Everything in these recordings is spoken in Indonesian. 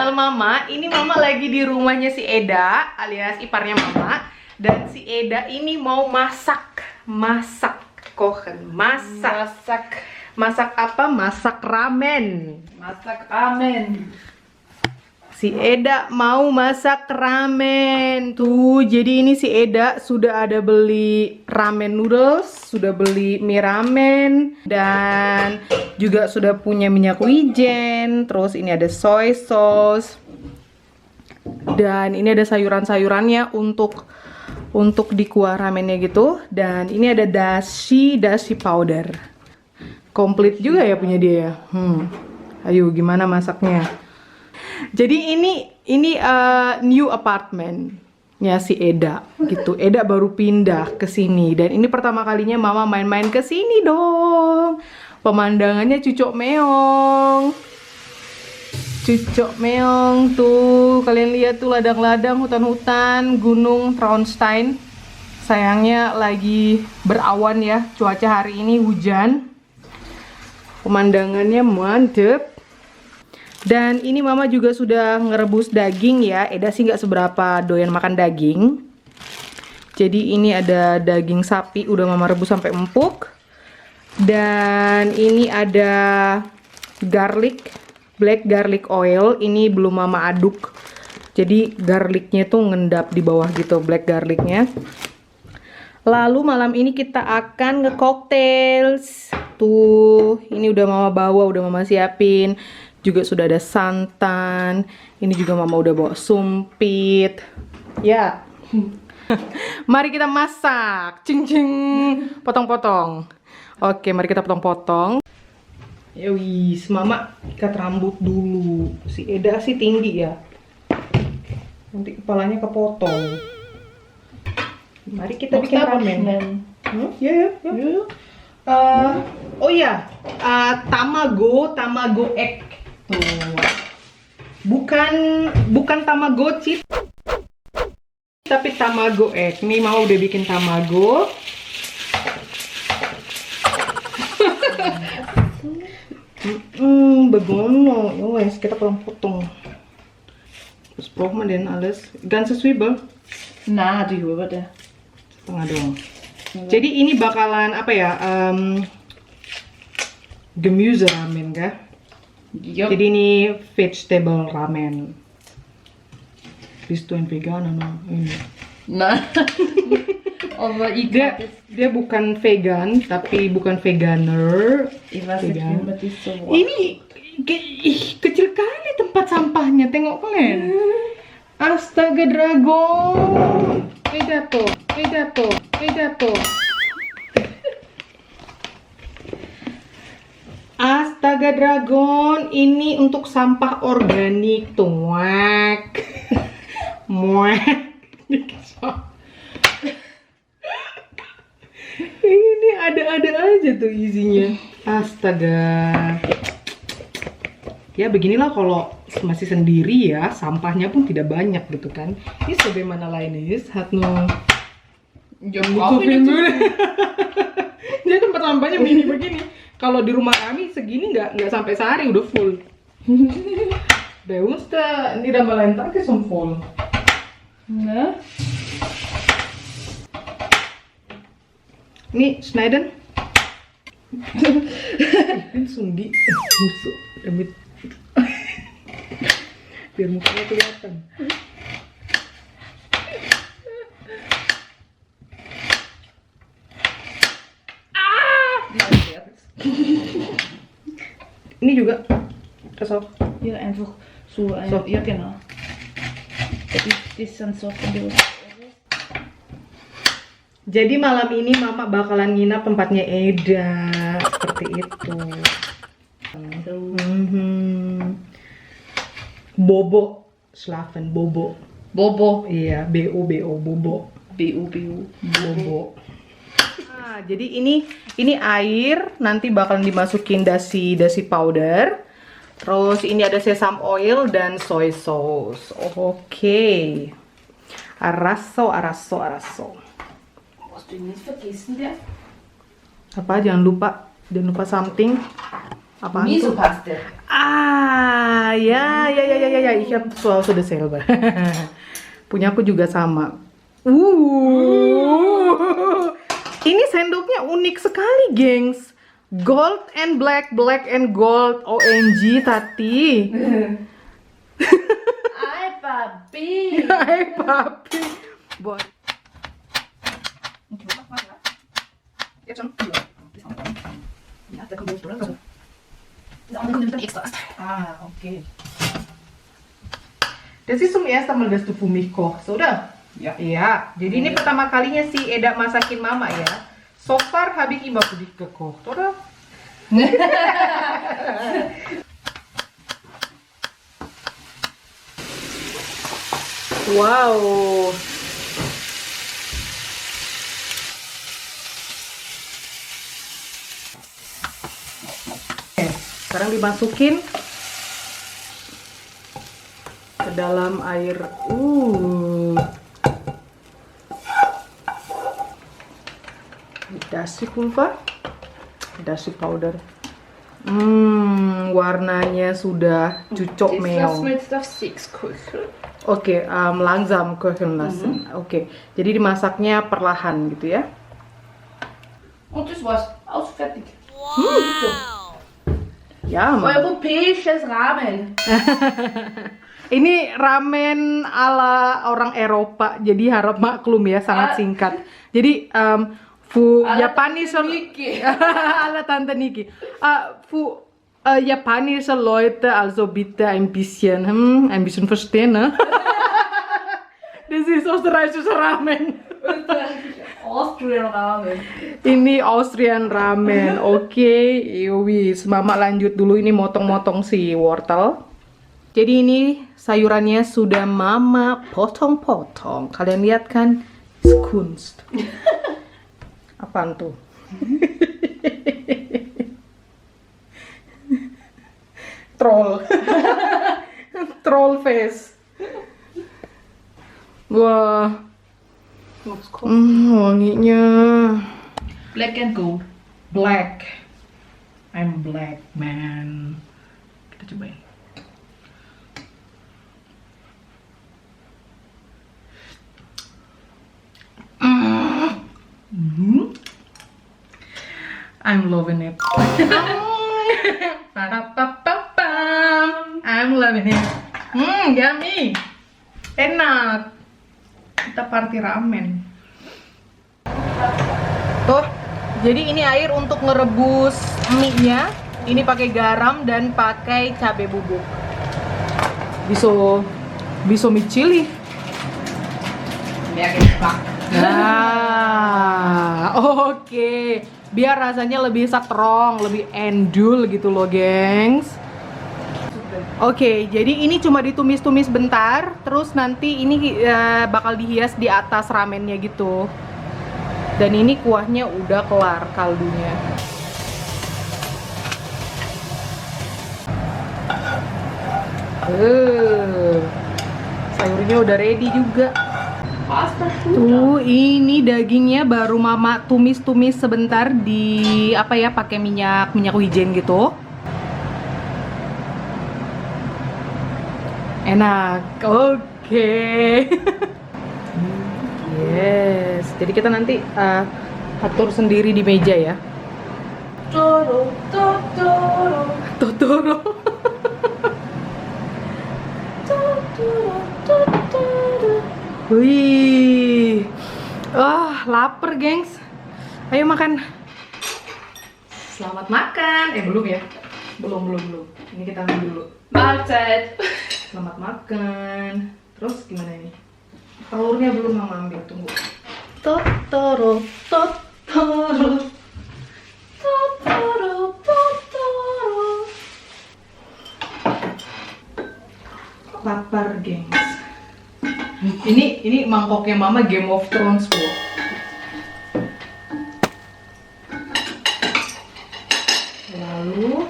channel Mama. Ini Mama lagi di rumahnya si Eda, alias iparnya Mama. Dan si Eda ini mau masak. Kochen. Masak apa? Masak ramen. Si Eda mau masak ramen. Tuh, jadi ini si Eda sudah ada beli ramen noodles, sudah beli mie ramen, dan juga sudah punya minyak wijen. Terus ini ada soy sauce. Dan ini ada sayuran-sayurannya untuk di kuah ramennya gitu. Dan ini ada dashi powder. Komplit juga ya punya dia ya. Ayo gimana masaknya? Jadi ini new apartment ya si Eda gitu. Eda baru pindah ke sini dan ini pertama kalinya Mama main-main ke sini dong. Pemandangannya cucok meong. Cucok meong tuh. Kalian lihat tuh ladang-ladang, hutan-hutan, gunung Traunstein. Sayangnya lagi berawan ya. Cuaca hari ini hujan. Pemandangannya mantep. Dan ini Mama juga sudah ngerebus daging ya. Eda sih nggak seberapa doyan makan daging. Jadi ini ada daging sapi udah Mama rebus sampai empuk. Dan ini ada black garlic oil. Ini belum Mama aduk. Jadi garlicnya tuh ngendap di bawah gitu, black garlicnya. Lalu malam ini kita akan nge-cocktails. Tuh, ini udah Mama bawa, udah Mama siapin. Juga sudah ada santan. Ini juga Mama udah bawa sumpit. Ya. Mari kita masak. Cing. Potong-potong. Oke, mari kita potong-potong. Ya wis, Mama ikat rambut dulu. Si Eda sih tinggi ya. Nanti kepalanya kepotong. Mari kita bikin ramen. Ya. Oh ya, tamago egg. Tuh. Bukan Tamagotchi, tapi tamago egg. Nih Mama udah bikin tamago. Bagaimana? Wes, kita potong. Terus braucht man denn alles? Ganze Zwiebel? Na, die Hübe deh. Setengah doang. Jadi ini bakalan apa ya? Gemüse ramen kah? Yep. Jadi ini vegetable ramen. Bist du ein Veganer? Ini. Na. Aber ich Dia bukan vegan, tapi bukan veganer. weiß nicht, wie man das so sagt. Ini kecil kali tempat sampahnya. Tengok kalian. Astaga dragon. Pedato. Astaga dragon, ini untuk sampah organik tuh. Muak. Ini ada aja tuh isinya. Astaga. Ya beginilah kalau masih sendiri ya, sampahnya pun tidak banyak gitu kan. Ini sebagaimana lainnya, hat nur Ja, Jadi tempat sampahnya mini begini. Kalau di rumah kami segini nggak sampai sehari udah full. Bei uns da nicht einmal ein Tag ist voll. Ne? Nih, schneiden. Ich bin Sundi. Musuh damit biar mukanya kelihatan. Ini juga kesok. Ja, einfach so ein. So. Ja, genau. Die sind so von der. Jadi malam ini Mama bakalan nginap tempatnya Eda. Seperti itu. Bobo schlafen, Bobo. Iya, BO Bobo. Bobo. Nah, jadi ini air nanti bakalan dimasukin dasi powder. Terus ini ada sesame oil dan soy sauce. Oke. Arasso. Was du nicht vergessen, der? Apa? Jangan lupa something. Apaan Miso tuh? Paste. Ah, ya, ya, ya, ya, ya, ya. Ich hab zu Hause dasselbe. Punya aku juga sama. Ini sendoknya unik sekali, gengs. Gold and black, black and gold. OMG, Tati. Ay, papi. Hai, papi. Buat. Ah, okay. Das ist zum ersten Mal, dass du für mich kochst, oder? Ja. Iya, jadi ini pertama kalinya si Eda masakin mama ya. So far habe ich immer für dich gekocht, oder? Wow. Oke, sekarang dimasukin ke dalam air. Dashi pulver, dashi powder. Warnanya sudah cucok Das meong. lassen wir jetzt auf 6 kochen. Oke, langsam kochen lassen. Oke, jadi dimasaknya perlahan gitu ya. Und das war's. Aus, fertig. Ya, Mama. Europäisches Ramen. Ini ramen ala orang Eropa, jadi harap maklum ya, sangat singkat. Jadi fu Ala japanische Tante Niki. ala Tante Niki. Fu japanische Leute, also bitte ein bisschen verstehen, ne? Das ist österreichisches Ramen. Austrian Ramen. Ini Austrian ramen. Oke, yowis. Mama lanjut dulu ini motong-motong si wortel. Jadi ini sayurannya sudah Mama potong-potong. Kalian lihat kan? It's Kunst. Apaan tuh? Troll. Troll face. Wah. Wanginya. Black and gold. Black. I'm black, man. Kita cobain. I'm loving it. I'm loving it. Yummy. Enak. Kita party ramen. Tuh, jadi ini air untuk ngerebus mie-nya. Ini pakai garam dan pakai cabai bubuk. Biso mie chili. Mehr Geschmack. Nah, oke. Biar rasanya lebih strong, lebih endul gitu loh, gengs. Oke, jadi ini cuma ditumis-tumis bentar, terus nanti ini bakal dihias di atas ramennya gitu. Dan ini kuahnya udah kelar kaldunya. Sayurnya udah ready juga. Pasta Tuh, ini dagingnya baru Mama tumis-tumis sebentar di apa ya, pakai minyak wijen gitu. Enak. Oke. Yes. Jadi kita nanti atur sendiri di meja ya. Totoro, Totoro, Totoro. Totoro, Totoro. Wih. Lapar, gengs. Ayo makan. Selamat makan. Belum ya? Belum. Ini kita ambil dulu. Mahlzeit. Selamat makan. Terus gimana ini? Telurnya belum Mama ambil, tunggu. Totoro, Totoro. Totoro, Totoro. Lapar, gengs. Ini mangkoknya Mama Game of Thrones, Bu. Lalu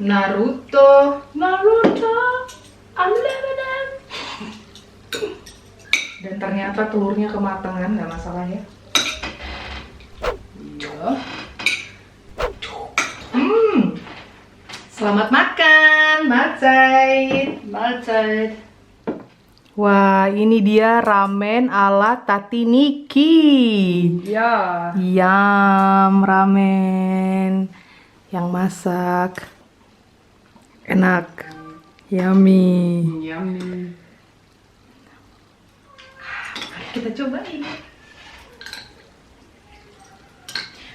Naruto. I'm living it. Dan ternyata telurnya kematangan, nggak masalah ya. Iya. Selamat makan, matsait. Mahlzeit. Wah, ini dia ramen ala Tati Niki. Ja. Yum, ramen yang masak. Enak. Yummy. Yummy. Kita cobain.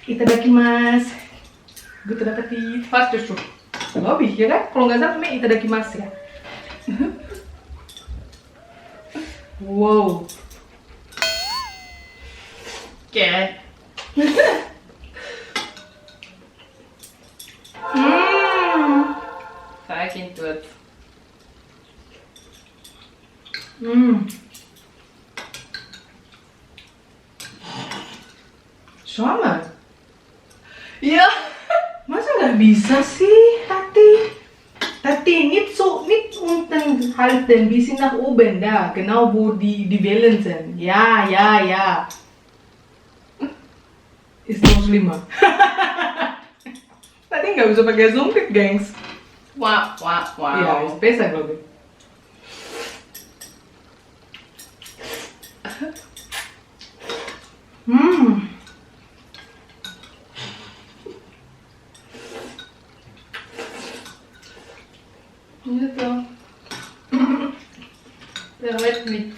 Itadakimasu. Gue dapat di fast food. Lebih ya kan? Kalau nggak salah namanya itadakimasu ya. Wow. Oke. Fucking good. Sama. Ja. Masa nggak bisa sih, Tati? Tati, nicht unten halten, ein bisschen nach oben, da, genau wo die Wellen sind. Ja, ja, ja. Ist noch schlimmer. Tadi nggak bisa pakai sumpit, gengs. Wow, wow, wow. Ja, ist besser, glaube ich. Gitu. Terus mit.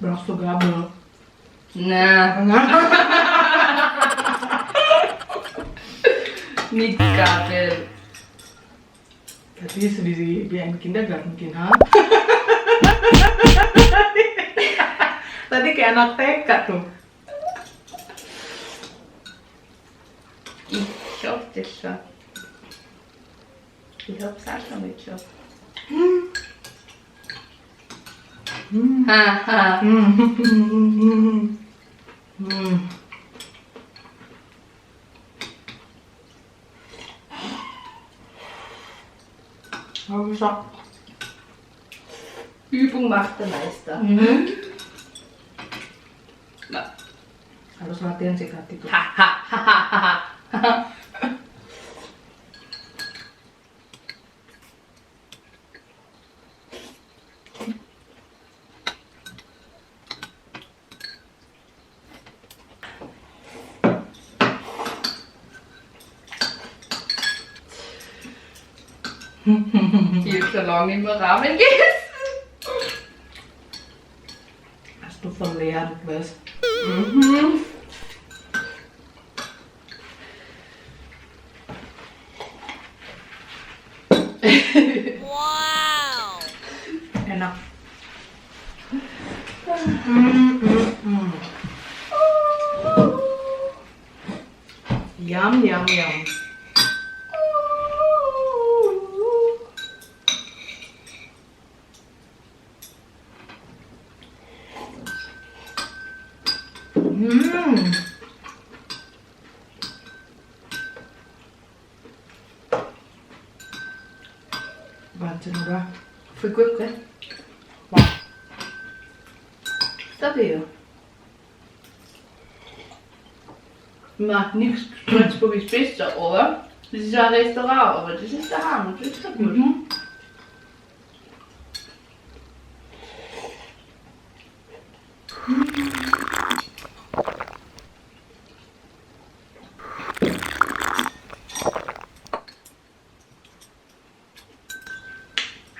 Brauchst du Gabel? Nah, mit Gabel. Tadi wie ein Kindergartenkind, ha? Tadi kayak anak TK tuh. Ich hab das schon. Ich hab's auch schon mitgeschafft. Haha. Bisa. Übung macht der Meister. Na. Harus latihan sih Tati tuh. Hahaha. Ich hab schon lange nicht mehr Ramen gegessen. Hast du verlernt, was? Enak. Yum, yum, yum. Wahnsinn, oder? Voll gut, gell? Wow. Stabil. Macht nichts Salzburg ist besser, aber das ist ja ein Restaurant, aber das ist daheim und das ist ja gut.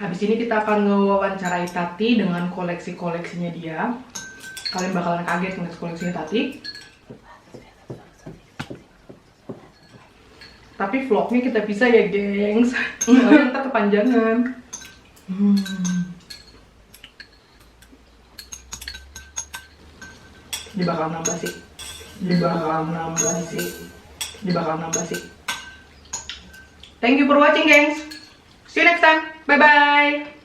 Habis ini kita akan ngewawancarai Tati dengan koleksi-koleksinya dia. Kalian bakalan kaget ngeliat koleksinya Tati. Tapi vlognya kita bisa ya, gengs. Soalnya ntar kepanjangan. Dia bakal nambah sih. Thank you for watching, gengs. See you next time. Bye-bye.